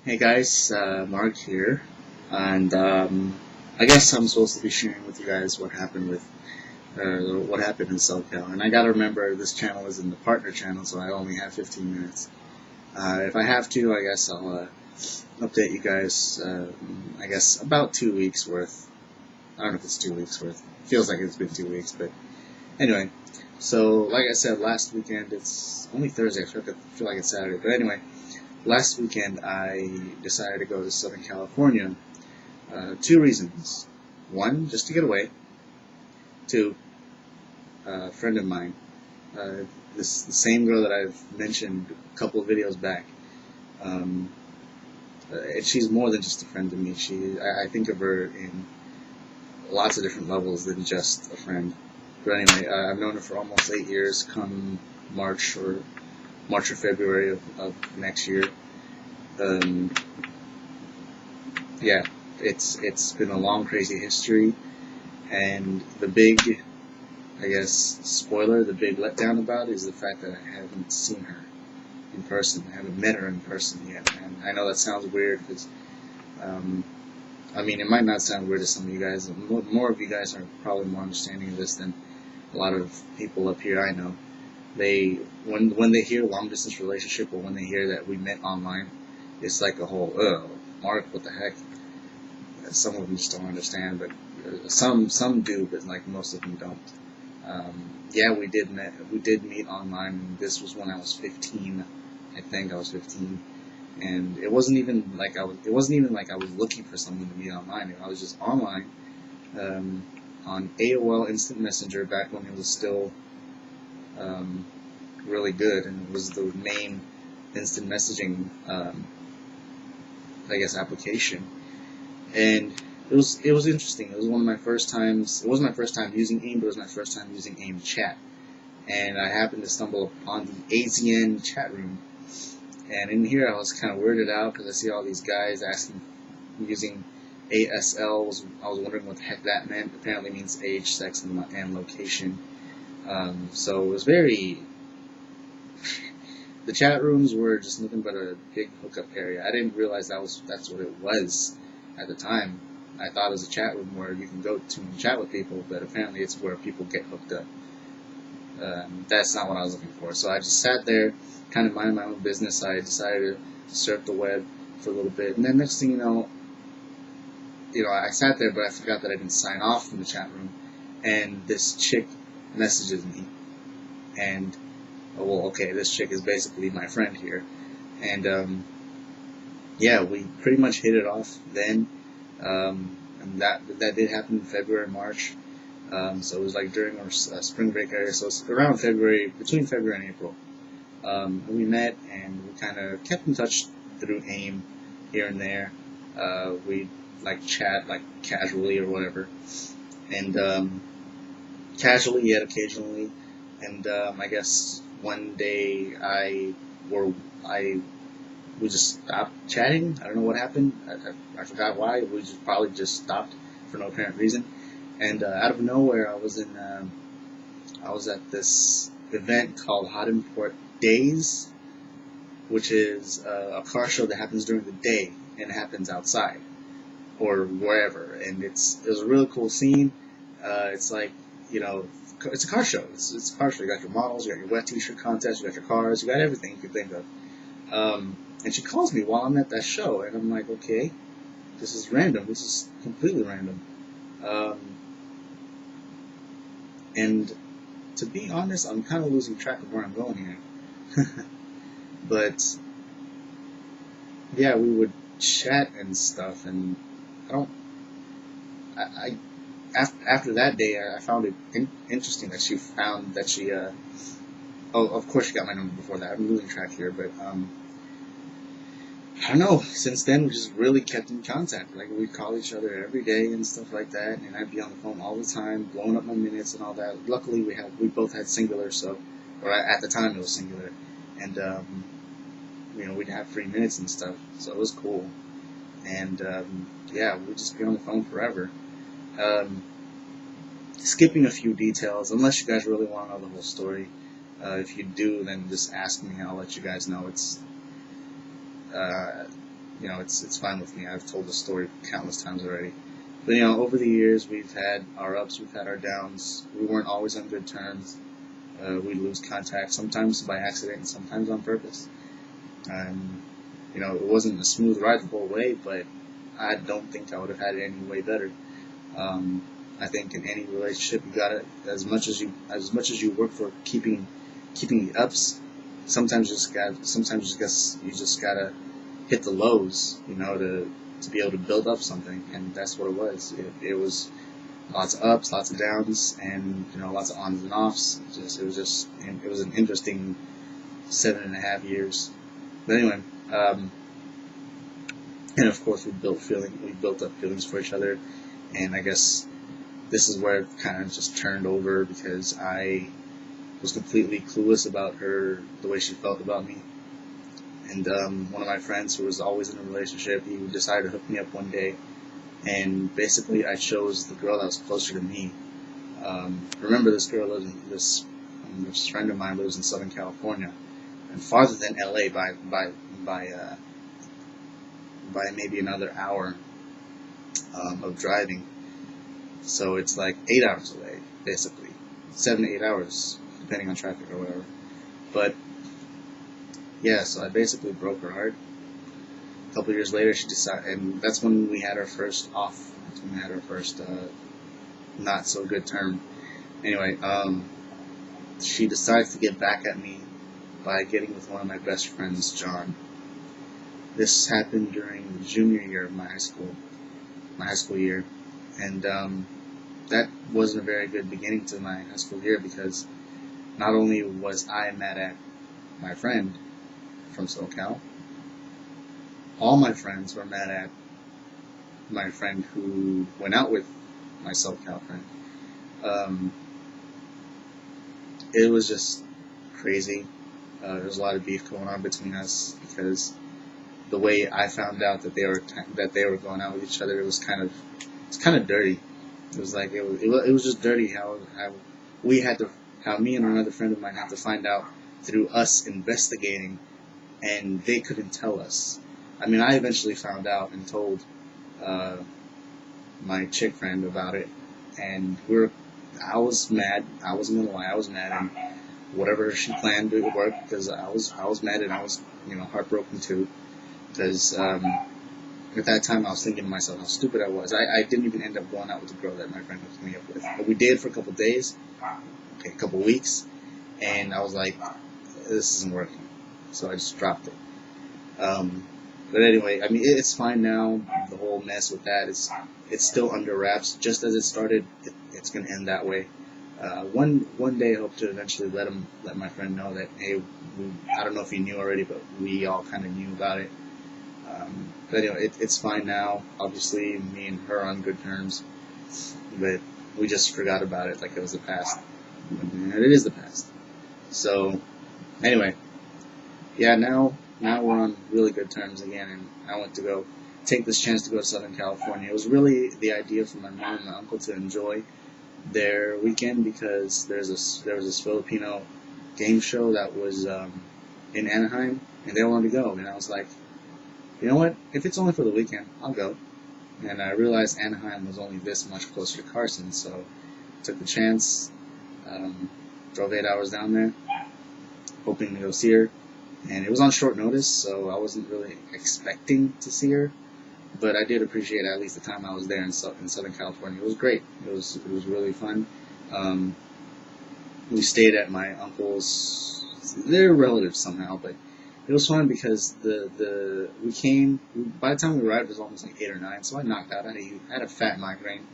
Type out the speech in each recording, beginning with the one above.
Hey guys, Mark here, and I guess I'm supposed to be sharing with you guys what happened in SoCal. And I gotta remember this channel is in the partner channel, so I only have 15 minutes. If I have to, I guess I'll update you guys. I guess about 2 weeks worth. I don't know if it's 2 weeks worth. It feels like it's been 2 weeks, but anyway. So, like I said, last weekend it's only Thursday. I feel like it's Saturday, but anyway. Last weekend, I decided to go to Southern California. Two reasons. One, just to get away. Two, a friend of mine, the same girl that I've mentioned a couple of videos back. Um, she's more than just a friend to me. I think of her in lots of different levels than just a friend. But anyway, I've known her for almost 8 years. Come March or February of next year. Yeah, it's been a long, crazy history, and the big, I guess, spoiler, the big letdown about it is the fact that I haven't seen her in person. I haven't met her in person yet, and I know that sounds weird because, I mean, it might not sound weird to some of you guys. More of you guys are probably more understanding of this than a lot of people up here I know. When they hear long distance relationship, or when they hear that we met online, it's like a whole, Mark, what the heck? Some of them just don't understand, but some do, but like most of them don't. Yeah, we did meet online. This was when I was 15. I think I was 15, and it wasn't even like I was looking for someone to meet online. I was just online on AOL Instant Messenger back when it was still really good, and it was the main instant messaging I guess application. And it was interesting. It was one of my first times. It wasn't my first time using AIM, but it was my first time using AIM chat. And I happened to stumble upon the AZN chat room. And in here, I was kind of weirded out because I see all these guys using ASL. I was wondering what the heck that meant. Apparently, it means age, sex, and location. So it was very. The chat rooms were just nothing but a big hookup area. I didn't realize that's what it was at the time. I thought it was a chat room where you can go to and chat with people, but apparently it's where people get hooked up. That's not what I was looking for. So I just sat there, kind of minding my own business. I decided to surf the web for a little bit, and then next thing you know, I sat there, but I forgot that I didn't sign off from the chat room, and this chick messages me, and well, okay, this chick is basically my friend here, and yeah, we pretty much hit it off then, and that did happen in February, March, so it was like during our spring break area, so it's around February, between February and April, we met, and we kind of kept in touch through AIM here and there. We'd like chat like casually or whatever, and casually yet occasionally, and I guess one day we just stopped chatting. I don't know what happened. I forgot why. We probably just stopped for no apparent reason. And out of nowhere, I was at this event called Hot Import Days, which is a car show that happens during the day and it happens outside or wherever. And it was a really cool scene. It's like, it's a car show. It's a car show. You got your models, you got your wet t-shirt contest, you got your cars, you got everything you could think of. And she calls me while I'm at that show, and I'm like, okay, this is random. This is completely random. And to be honest, I'm kind of losing track of where I'm going here. But yeah, we would chat and stuff, and after that day, I found it interesting that she found that she. Oh, of course, she got my number before that. I'm losing track here, but I don't know. Since then, we just really kept in contact. Like, we'd call each other every day and stuff like that, and I'd be on the phone all the time, blowing up my minutes and all that. Luckily, we both had singular, or at the time it was singular, and we'd have free minutes and stuff, so it was cool. And yeah, we'd just be on the phone forever. Skipping a few details, unless you guys really want to know the whole story. If you do, then just ask me. I'll let you guys know. It's it's fine with me. I've told the story countless times already. But over the years, we've had our ups, we've had our downs. We weren't always on good terms. We'd lose contact, sometimes by accident, and sometimes on purpose. It wasn't a smooth ride the whole way, but I don't think I would have had it any way better. I think in any relationship, you gotta, as much as you work for keeping the ups, sometimes you just gotta hit the lows, to be able to build up something, and that's what it was. It was lots of ups, lots of downs, and lots of ons and offs. It was an interesting 7.5 years. But anyway, and of course we built up feelings for each other, and I guess this is where it kind of just turned over because I was completely clueless about the way she felt about me. And one of my friends who was always in a relationship, he decided to hook me up one day, and basically I chose the girl that was closer to me. Remember, this friend of mine lives in Southern California, and farther than LA by maybe another hour of driving. So it's like 8 hours away, basically 7 to 8 hours, depending on traffic or whatever. But yeah, so I basically broke her heart. A couple of years later, she decided, and that's when we had our first off. That's when we had our first not so good term. Anyway, she decided to get back at me by getting with one of my best friends, John. This happened during the junior year of my high school year, and that wasn't a very good beginning to my high school year because not only was I mad at my friend from SoCal, all my friends were mad at my friend who went out with my SoCal friend. It was just crazy. There was a lot of beef going on between us because the way I found out that they were going out with each other, it's kind of dirty. It was like it was just dirty how me and another friend of mine had to find out through us investigating, and they couldn't tell us. I mean, I eventually found out and told my chick friend about it, and I was mad. I wasn't gonna lie, I was mad, and whatever she planned didn't work because I was mad and I was heartbroken too because at that time I was thinking to myself how stupid I was. I didn't even end up going out with the girl that my friend hooked me up with, but we did for a couple of days, a couple of weeks, and I was like, this isn't working, so I just dropped it. But anyway, I mean, it's fine now. The whole mess with that it's still under wraps. Just as it started, it's going to end that way. One day I hope to eventually let my friend know that, hey, I don't know if he knew already, but we all kind of knew about it. But anyway, it's fine now. Obviously, me and her are on good terms, but we just forgot about it like it was the past. And it is the past. So, anyway, yeah, now we're on really good terms again, and I went to go take this chance to go to Southern California. It was really the idea for my mom and my uncle to enjoy their weekend because there was this Filipino game show that was in Anaheim, and they wanted to go, and I was like, you know what? If it's only for the weekend, I'll go. And I realized Anaheim was only this much closer to Carson, so took the chance, drove 8 hours down there, hoping to go see her. And it was on short notice, so I wasn't really expecting to see her, but I did appreciate at least the time I was there in Southern California. It was great. It was really fun. We stayed at my uncle's. They're relatives somehow, but it was fun because by the time we arrived, it was almost like 8 or 9, so I knocked out. I had a fat migraine.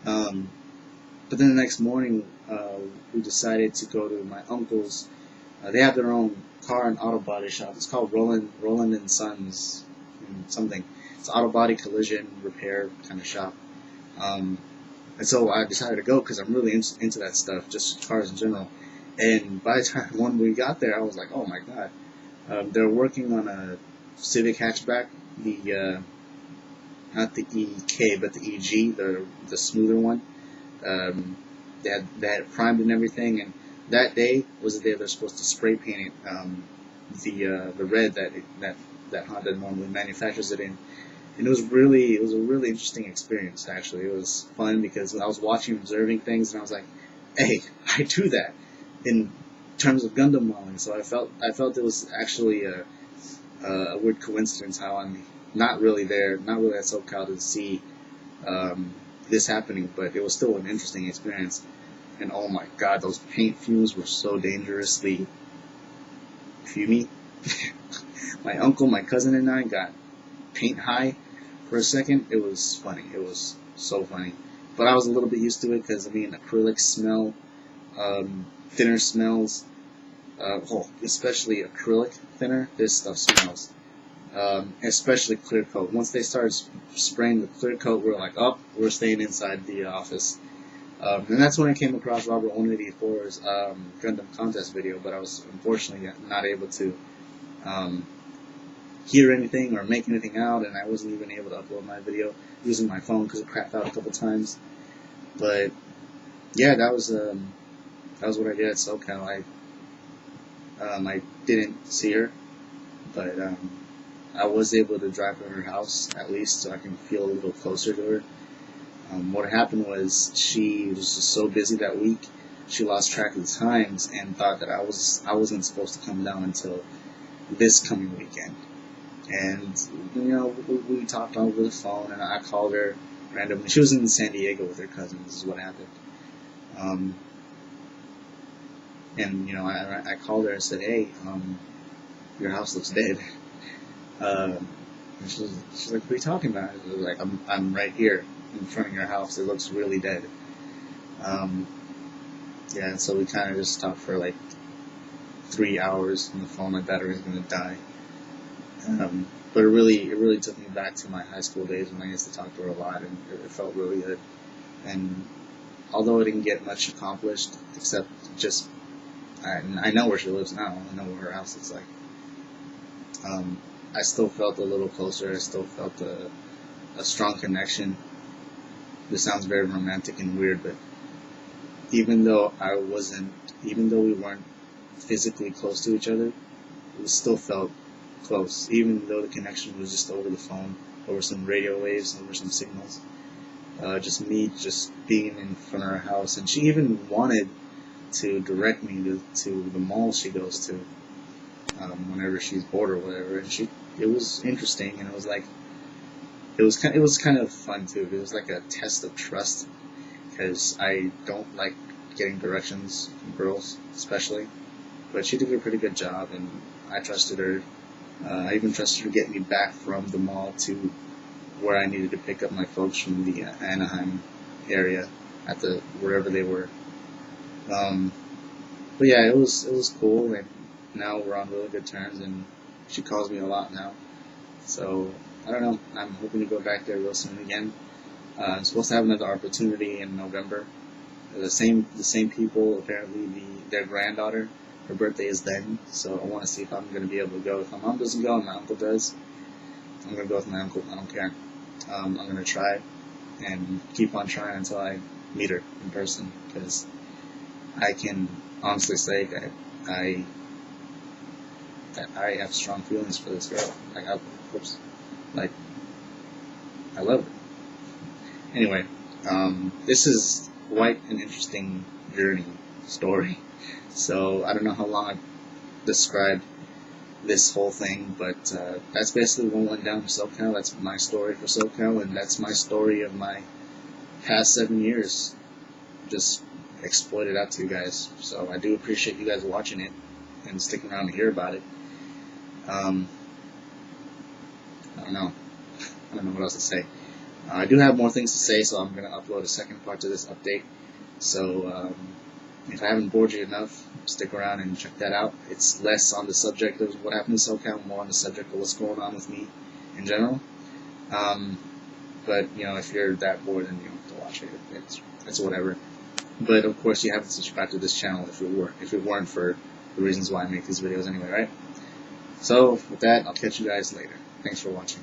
But then the next morning, we decided to go to my uncle's. They have their own car and auto body shop. It's called Roland and Sons something. It's an auto body collision repair kind of shop. And so I decided to go because I'm really into that stuff, just cars in general. And by the time when we got there, I was like, oh my god. They're working on a Civic hatchback, not the EK, but the EG, the smoother one. They had it primed and everything, and that day was the day they're supposed to spray paint it, the red that that Honda normally manufactures it in. And it was a really interesting experience, actually. It was fun because I was watching, observing things, and I was like, hey, I do that in terms of Gundam modeling. So I felt it was actually a weird coincidence how I'm not really at SoCal to see this happening, but it was still an interesting experience. And oh my god, those paint fumes were so dangerously fumey. My uncle, my cousin, and I got paint high for a second. It was funny. It was so funny. But I was a little bit used to it because, I mean, acrylics smell, thinner smells, especially acrylic thinner. This stuff smells. Especially clear coat. Once they started spraying the clear coat, we're like, oh, we're staying inside the office. And that's when I came across Robert 184's Gundam contest video, but I was unfortunately not able to hear anything or make anything out, and I wasn't even able to upload my video using my phone because it crapped out a couple times. But yeah, that was what I did at SoCal. I didn't see her, but I was able to drive to her house at least, so I can feel a little closer to her. What happened was she was just so busy that week, she lost track of the times and thought that I wasn't supposed to come down until this coming weekend. And we talked over the phone, and I called her randomly. She was in San Diego with her cousin. This is what happened. And I called her and said, "Hey, your house looks dead." And she's like, "What are you talking about?" I was like, "I'm right here in front of your house. It looks really dead." Yeah, and so we kind of just talked for like 3 hours on the phone. My battery was going to die. But it really took me back to my high school days when I used to talk to her a lot, and it felt really good. And although I didn't get much accomplished, except just I know where she lives now. I know what her house looks like. I still felt a little closer. I still felt a strong connection. This sounds very romantic and weird, but even though we weren't physically close to each other, it still felt close, even though the connection was just over the phone, over some radio waves, over some signals. Just me being in front of her house, and she even wanted to direct me to the mall she goes to whenever she's bored or whatever. And it was interesting, and it was kind of fun too. It was like a test of trust, because I don't like getting directions from girls, especially. But she did a pretty good job, and I trusted her. I even trusted her to get me back from the mall to where I needed to pick up my folks from the Anaheim area at wherever they were. But yeah, it was cool, and now we're on really good terms, and she calls me a lot now. So I don't know. I'm hoping to go back there real soon again. I'm supposed to have another opportunity in November. The same people, apparently their granddaughter, her birthday is then, so I want to see if I'm going to be able to go. If my mom doesn't go and my uncle does, I'm going to go with my uncle. I don't care. I'm going to try and keep on trying until I meet her in person, because I can honestly say that I have strong feelings for this girl. I love her. Anyway, this is quite an interesting journey story. So I don't know how long I've described this whole thing, but that's basically what went down for SoCal. That's my story for SoCal, and that's my story of my past 7 years. Just exploited out to you guys. So I do appreciate you guys watching it and sticking around to hear about it. I don't know what else to say. I do have more things to say, so I'm going to upload a second part to this update. So if I haven't bored you enough, stick around and check that out. It's less on the subject of what happened in SoCal, more on the subject of what's going on with me in general. But if you're that bored, then you don't have to watch it. It's whatever. But of course, you have to subscribe to this channel if it weren't for the reasons why I make these videos anyway, right? So with that, I'll catch you guys later. Thanks for watching.